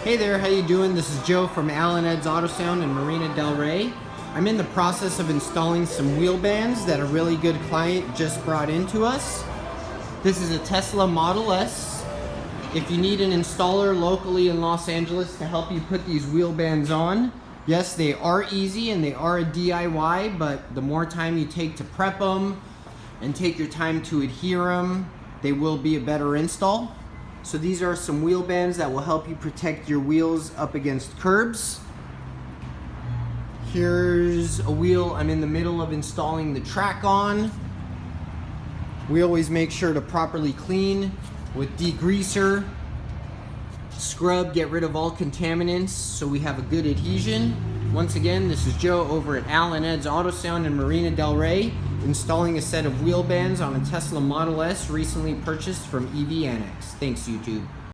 Hey there, how you doing? This is Joe from Alan Ed's Autosound in Marina Del Rey. I'm in the process of installing some WheelBands that a really good client just brought into us. This is a Tesla Model S. If you need an installer locally in Los Angeles to help you put these WheelBands on, yes, they are easy and they are a DIY, but the more time you take to prep them and take your time to adhere them, they will be a better install. So these are some WheelBands that will help you protect your wheels up against curbs. Here's a wheel I'm in the middle of installing the track on. We always make sure to properly clean with degreaser, scrub, get rid of all contaminants so we have a good adhesion. Once again, this is Joe over at Alan Ed's Autosound in Marina Del Rey, installing a set of WheelBands on a Tesla Model S recently purchased from EV Annex. Thanks, YouTube.